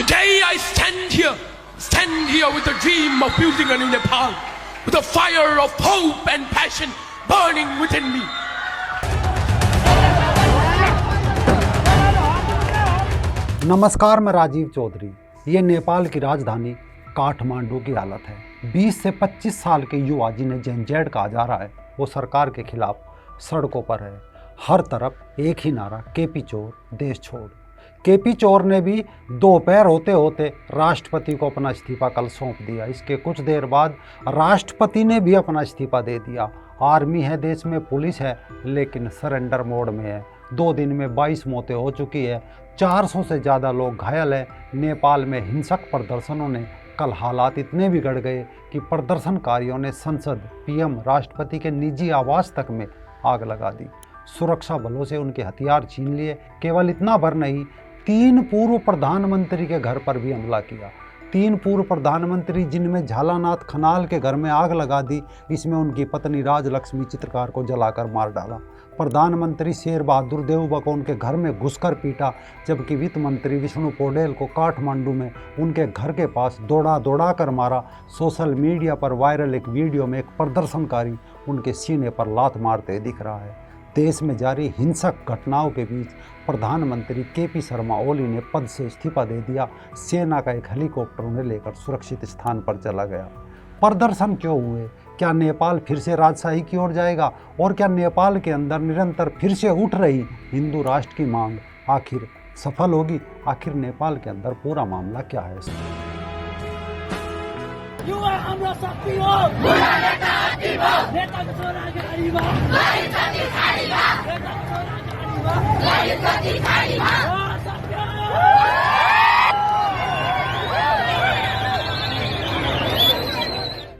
Today I stand here with the dream of building a new Nepal, with the fire of hope and passion burning within me. नमस्कार, मैं राजीव चौधरी। ये नेपाल की राजधानी काठमांडू की हालत है। 20 से 25 साल के युवा जिन्हें जेनजेड कहा जा रहा है, वो सरकार के खिलाफ सड़कों पर है। हर तरफ एक ही नारा, केपी चोर देश छोड़। केपी चोर ने भी दोपहर होते होते राष्ट्रपति को अपना इस्तीफा कल सौंप दिया। इसके कुछ देर बाद राष्ट्रपति ने भी अपना इस्तीफा दे दिया। आर्मी है देश में, पुलिस है, लेकिन सरेंडर मोड में है। 2 दिन में 22 मौतें हो चुकी है, 400 से ज़्यादा लोग घायल हैं। नेपाल में हिंसक प्रदर्शनों ने कल हालात इतने बिगड़ गए कि प्रदर्शनकारियों ने संसद, पीएम, राष्ट्रपति के निजी आवास तक में आग लगा दी। सुरक्षा बलों से उनके हथियार छीन लिए। केवल इतना भर नहीं, 3 पूर्व प्रधानमंत्री के घर पर भी हमला किया। 3 पूर्व प्रधानमंत्री, जिनमें झालानाथ खनाल के घर में आग लगा दी। इसमें उनकी पत्नी राजलक्ष्मी चित्रकार को जलाकर मार डाला। प्रधानमंत्री शेर बहादुर देउबा को उनके घर में घुसकर पीटा, जबकि वित्त मंत्री विष्णु पौडेल को काठमांडू में उनके घर के पास दौड़ा कर मारा। सोशल मीडिया पर वायरल एक वीडियो में एक प्रदर्शनकारी उनके सीने पर लात मारते दिख रहा है। देश में जारी हिंसक घटनाओं के बीच प्रधानमंत्री केपी शर्मा ओली ने पद से इस्तीफा दे दिया। सेना का एक हेलीकॉप्टर उन्हें लेकर सुरक्षित स्थान पर चला गया। प्रदर्शन क्यों हुए? क्या नेपाल फिर से राजशाही की ओर जाएगा? और क्या नेपाल के अंदर निरंतर फिर से उठ रही हिंदू राष्ट्र की मांग आखिर सफल होगी? आखिर नेपाल के अंदर पूरा मामला क्या है? युवा हाम्रो शक्ति हो, बुढा नेता अति हो, नेताको छोरा अगाडि हो, गरिबी खाडी हो, नेताको छोरा अगाडि हो, गरिबी खाडी हो,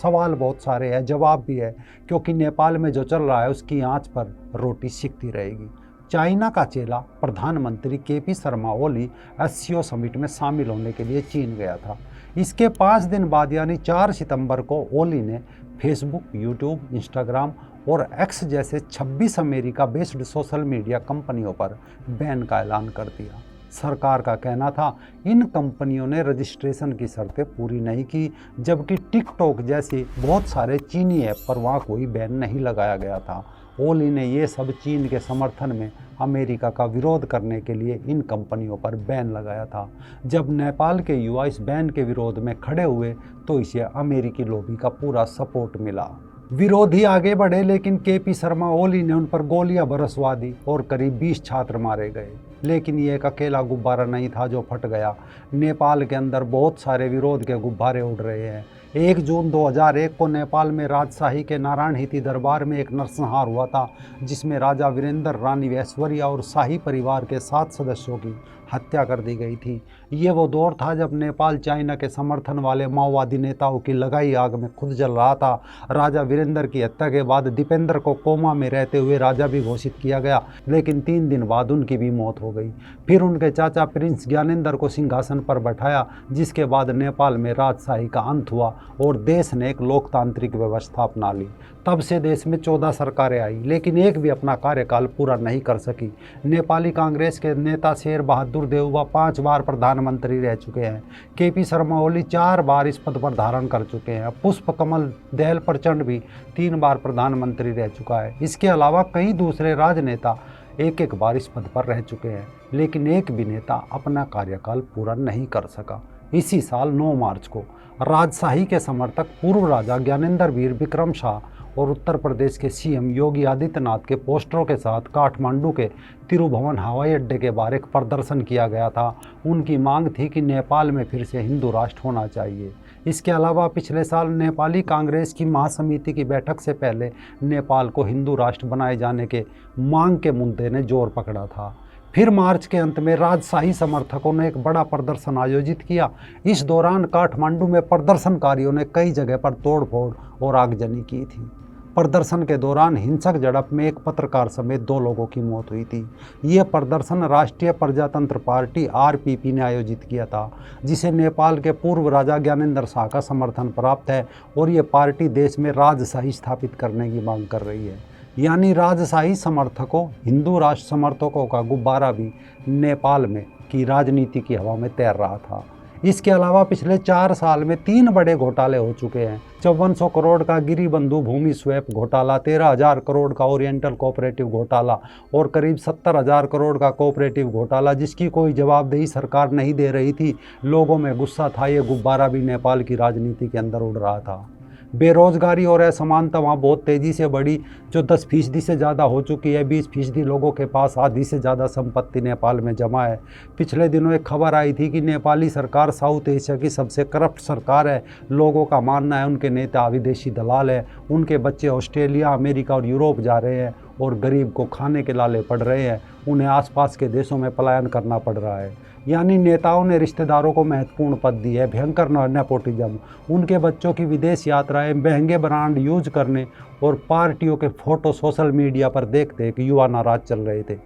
सवाल बहुत सारे हैं, जवाब भी है, क्योंकि नेपाल में जो चल रहा है उसकी आंच पर रोटी सिकती रहेगी। चाइना का चेला प्रधानमंत्री KP Sharma Oli SCO summit में शामिल होने के लिए चीन गया था। इसके 5 दिन बाद यानी 4 सितंबर को ओली ने फेसबुक, यूट्यूब, इंस्टाग्राम और एक्स जैसे 26 अमेरिका बेस्ड सोशल मीडिया कंपनियों पर बैन का ऐलान कर दिया। सरकार का कहना था इन कंपनियों ने रजिस्ट्रेशन की शर्तें पूरी नहीं की, जबकि टिकटॉक जैसे बहुत सारे चीनी ऐप पर वहाँ कोई बैन नहीं लगाया गया था। ओली ने ये सब चीन के समर्थन में अमेरिका का विरोध करने के लिए इन कंपनियों पर बैन लगाया था। जब नेपाल के युवा इस बैन के विरोध में खड़े हुए तो इसे अमेरिकी लॉबी का पूरा सपोर्ट मिला। विरोधी आगे बढ़े, लेकिन केपी शर्मा ओली ने उन पर गोलियां बरसवा दी और करीब 20 छात्र मारे गए। लेकिन ये एक अकेला गुब्बारा नहीं था जो फट गया। नेपाल के अंदर बहुत सारे विरोध के गुब्बारे उड़ रहे हैं। 1 जून 2001 को नेपाल में राजशाही के नारायण हिती दरबार में एक नरसंहार हुआ था, जिसमें राजा वीरेंद्र, रानी ऐश्वर्या और शाही परिवार के 7 सदस्यों की हत्या कर दी गई थी। ये वो दौर था जब नेपाल चाइना के समर्थन वाले माओवादी नेताओं की लगाई आग में खुद जल रहा था। राजा वीरेंद्र की हत्या के बाद दीपेंद्र को कोमा में रहते हुए राजा भी घोषित किया गया, लेकिन 3 दिन बाद उनकी भी मौत हो गई। फिर उनके चाचा प्रिंस ज्ञानेंद्र को सिंहासन पर बैठाया, जिसके बाद नेपाल में राजशाही का अंत हुआ और देश ने एक लोकतांत्रिक व्यवस्था अपना ली। तब से देश में 14 सरकारें आई, लेकिन एक भी अपना कार्यकाल पूरा नहीं कर सकी। नेपाली कांग्रेस के नेता शेर बहादुर देउबा 5 बार प्रधानमंत्री रह चुके हैं। केपी शर्मा ओली 4 बार इस पद पर धारण कर चुके हैं। पुष्प कमल दहल प्रचंड भी 3 बार प्रधानमंत्री रह चुका है। इसके अलावा कई दूसरे राजनेता एक बार इस पद पर रह चुके हैं, लेकिन एक भी नेता अपना कार्यकाल पूरा नहीं कर सका। इसी साल 9 मार्च को राजशाही के समर्थक पूर्व राजा ज्ञानेंद्र वीर विक्रम शाह और उत्तर प्रदेश के सीएम योगी आदित्यनाथ के पोस्टरों के साथ काठमांडू के तिरुभुवन हवाई अड्डे के बाहर एक प्रदर्शन किया गया था। उनकी मांग थी कि नेपाल में फिर से हिंदू राष्ट्र होना चाहिए। इसके अलावा पिछले साल नेपाली कांग्रेस की महासमिति की बैठक से पहले नेपाल को हिंदू राष्ट्र बनाए जाने के मांग के मुद्दे ने जोर पकड़ा था। फिर मार्च के अंत में राजशाही समर्थकों ने एक बड़ा प्रदर्शन आयोजित किया। इस दौरान काठमांडू में प्रदर्शनकारियों ने कई जगह पर तोड़फोड़ और आगजनी की थी। प्रदर्शन के दौरान हिंसक झड़प में एक पत्रकार समेत 2 लोगों की मौत हुई थी। ये प्रदर्शन राष्ट्रीय प्रजातंत्र पार्टी आरपीपी ने आयोजित किया था, जिसे नेपाल के पूर्व राजा ज्ञानेंद्र शाह का समर्थन प्राप्त है और ये पार्टी देश में राजशाही स्थापित करने की मांग कर रही है। यानी राजशाही समर्थकों, हिंदू राष्ट्र समर्थकों का गुब्बारा भी नेपाल में की राजनीति की हवा में तैर रहा था। इसके अलावा पिछले 4 साल में 3 बड़े घोटाले हो चुके हैं। 5400 करोड़ का गिरिबंधु भूमि स्वैप घोटाला, 13,000 करोड़ का ओरिएंटल कोऑपरेटिव घोटाला और करीब 70,000 करोड़ का कोऑपरेटिव घोटाला, जिसकी कोई जवाबदेही सरकार नहीं दे रही थी। लोगों में गुस्सा था, ये गुब्बारा भी नेपाल की राजनीति के अंदर उड़ रहा था। बेरोजगारी और असमानता वहाँ बहुत तेज़ी से बढ़ी, जो 10% से ज़्यादा हो चुकी है। 20% लोगों के पास आधी से ज़्यादा संपत्ति नेपाल में जमा है। पिछले दिनों एक खबर आई थी कि नेपाली सरकार साउथ एशिया की सबसे करप्ट सरकार है। लोगों का मानना है उनके नेता विदेशी दलाल है, उनके बच्चे ऑस्ट्रेलिया, अमेरिका और यूरोप जा रहे हैं और गरीब को खाने के लाले पड़ रहे हैं। उन्हें आसपास के देशों में पलायन करना पड़ रहा है। यानी नेताओं ने रिश्तेदारों को महत्वपूर्ण पद दी है। भयंकर नेपोटिज्म, उनके बच्चों की विदेश यात्राएं, महंगे ब्रांड यूज करने और पार्टियों के फोटो सोशल मीडिया पर देखते कि युवा नाराज चल रहे थे।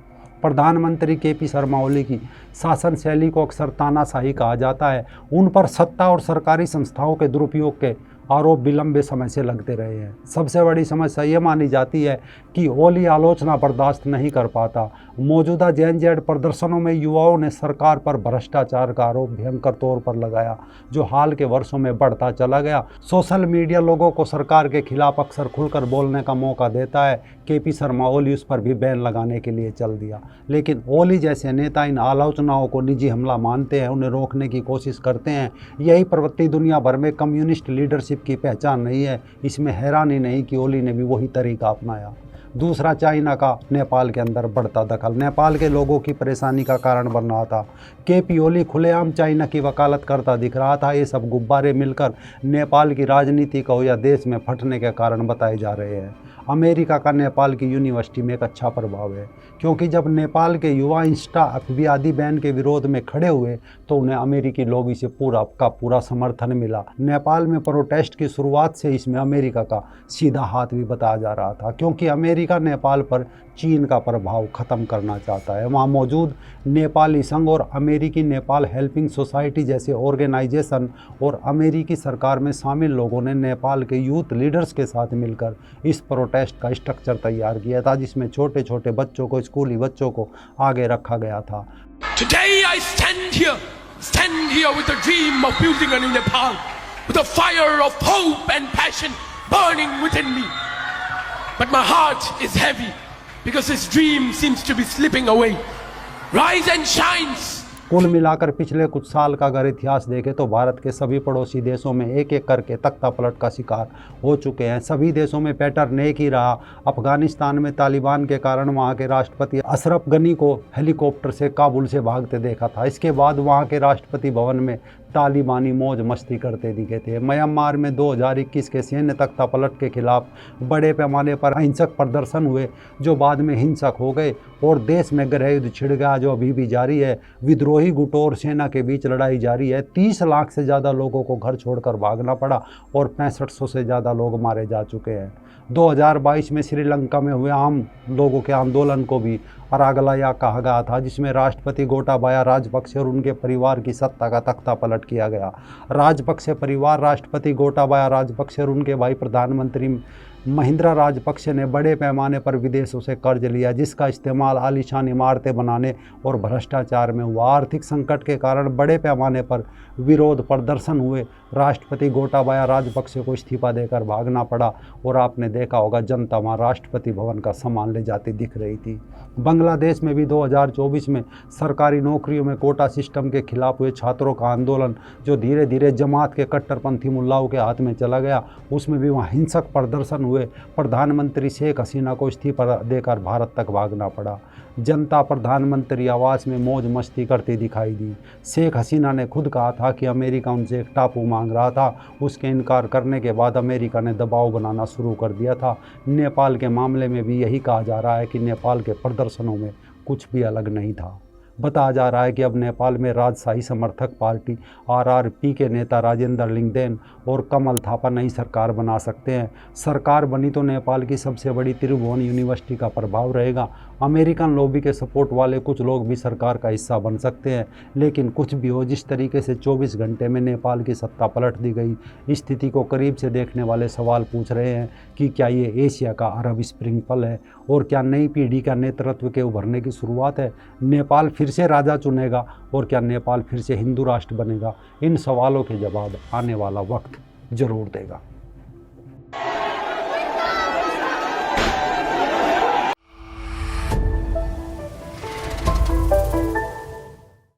प्रधानमंत्री केपी शर्मा ओली की शासन शैली को अक्सर तानाशाही कहा जाता है। उन पर सत्ता और सरकारी संस्थाओं के दुरुपयोग के आरोप भी लंबे समय से लगते रहे हैं। सबसे बड़ी समस्या ये मानी जाती है कि ओली आलोचना बर्दाश्त नहीं कर पाता। मौजूदा जेएनजेड प्रदर्शनों में युवाओं ने सरकार पर भ्रष्टाचार का आरोप भयंकर तौर पर लगाया, जो हाल के वर्षों में बढ़ता चला गया। सोशल मीडिया लोगों को सरकार के खिलाफ अक्सर खुलकर बोलने का मौका देता है। केपी शर्मा ओली उस पर भी बैन लगाने के लिए चल दिया, लेकिन ओली जैसे नेता इन आलोचनाओं को निजी हमला मानते हैं, उन्हें रोकने की कोशिश करते हैं। यही प्रवृत्ति दुनिया भर में कम्युनिस्ट लीडरशिप की पहचान नहीं है। इसमें हैरानी नहीं कि ओली ने भी वही तरीका अपनाया। दूसरा, चाइना का नेपाल के अंदर बढ़ता दखल नेपाल के लोगों की परेशानी का कारण बन रहा था। केपी ओली खुलेआम चाइना की वकालत करता दिख रहा था। ये सब गुब्बारे मिलकर नेपाल की राजनीति को या देश में फटने के कारण बताए जा रहे हैं। अमेरिका का नेपाल की यूनिवर्सिटी में एक अच्छा प्रभाव है, क्योंकि जब नेपाल के युवा इंस्टा एफबी आदि बैन के विरोध में खड़े हुए तो उन्हें अमेरिकी लॉबी से पूरा समर्थन मिला। नेपाल में प्रोटेस्ट की शुरुआत से इसमें अमेरिका का सीधा हाथ भी बताया जा रहा था, क्योंकि अमेरिका नेपाल पर चीन का प्रभाव खत्म करना चाहता है। वहाँ मौजूद नेपाली संघ और अमेरिकी नेपाल हेल्पिंग सोसाइटी जैसे ऑर्गेनाइजेशन और अमेरिकी सरकार में शामिल लोगों ने नेपाल के यूथ लीडर्स के साथ मिलकर इस प्रोटेस्ट का स्ट्रक्चर तैयार किया था, जिसमें छोटे छोटे बच्चों को, स्कूली बच्चों को आगे रखा गया था। Today I stand here with the dream of building a new Nepal, with a fire of hope and passion burning within me. But my heart is heavy because this dream seems to be slipping away. Rise and shines. कुल मिलाकर पिछले कुछ साल का अगर इतिहास देखें तो भारत के सभी पड़ोसी देशों में एक एक करके तख्तापलट का शिकार हो चुके हैं। सभी देशों में पैटर्न एक ही रहा। अफगानिस्तान में तालिबान के कारण वहां के राष्ट्रपति अशरफ गनी को हेलीकॉप्टर से काबुल से भागते देखा था। इसके बाद वहां के राष्ट्रपति भवन में तालिबानी मौज मस्ती करते दिखे थे। म्यांमार में 2021 के सैन्य तख्तापलट के खिलाफ बड़े पैमाने पर हिंसक प्रदर्शन हुए, जो बाद में हिंसक हो गए और देश में गृह युद्ध छिड़ गया, जो अभी भी जारी है। विद्रोही गुटों और सेना के बीच लड़ाई जारी है। 30 लाख से ज़्यादा लोगों को घर छोड़कर भागना पड़ा और 6500 से ज़्यादा लोग मारे जा चुके हैं। 2022 में श्रीलंका में हुए आम लोगों के आंदोलन को भी अरागलाया कहा गया था, जिसमें राष्ट्रपति गोटाबाया राजपक्षे और उनके परिवार की सत्ता का तख्ता पलट किया गया। राजपक्षे परिवार, राष्ट्रपति गोटाबाया राजपक्षे और उनके भाई प्रधानमंत्री महिंद्रा राजपक्षे ने बड़े पैमाने पर विदेशों से कर्ज लिया, जिसका इस्तेमाल आलीशान इमारतें बनाने और भ्रष्टाचार में हुआ। आर्थिक संकट के कारण बड़े पैमाने पर विरोध प्रदर्शन हुए। राष्ट्रपति गोटाबाया राजपक्षे को इस्तीफा देकर भागना पड़ा और आपने देखा होगा जनता वहाँ राष्ट्रपति भवन का सामान ले जाती दिख रही थी। बांग्लादेश में भी 2024 में सरकारी नौकरियों में कोटा सिस्टम के खिलाफ हुए छात्रों का आंदोलन, जो धीरे धीरे जमात के कट्टरपंथी मुल्लाओं के हाथ में चला गया, उसमें भी वहाँ हिंसक प्रदर्शन हुए। प्रधानमंत्री शेख हसीना को इस्तीफा देकर भारत तक भागना पड़ा। जनता प्रधानमंत्री आवास में मौज मस्ती करती दिखाई दी। शेख हसीना ने खुद कहा था कि अमेरिका उनसे एक टापू मांग रहा था। उसके इनकार करने के बाद अमेरिका ने दबाव बनाना शुरू कर दिया था। नेपाल के मामले में भी यही कहा जा रहा है कि नेपाल के प्रदर्शनों में कुछ भी अलग नहीं था। बताया जा रहा है कि अब नेपाल में राजशाही समर्थक पार्टी आरआरपी के नेता राजेंद्र लिंगदेन और कमल थापा नई सरकार बना सकते हैं। सरकार बनी तो नेपाल की सबसे बड़ी त्रिभुवन यूनिवर्सिटी का प्रभाव रहेगा अमेरिकन लॉबी के सपोर्ट वाले कुछ लोग भी सरकार का हिस्सा बन सकते हैं, लेकिन कुछ भी हो, जिस तरीके से 24 घंटे में नेपाल की सत्ता पलट दी गई, इस स्थिति को करीब से देखने वाले सवाल पूछ रहे हैं कि क्या ये एशिया का अरब स्प्रिंग पल है और क्या नई पीढ़ी का नेतृत्व के उभरने की शुरुआत है। नेपाल फिर से राजा चुनेगा और क्या नेपाल फिर से हिंदू राष्ट्र बनेगा? इन सवालों के जवाब आने वाला वक्त जरूर देगा।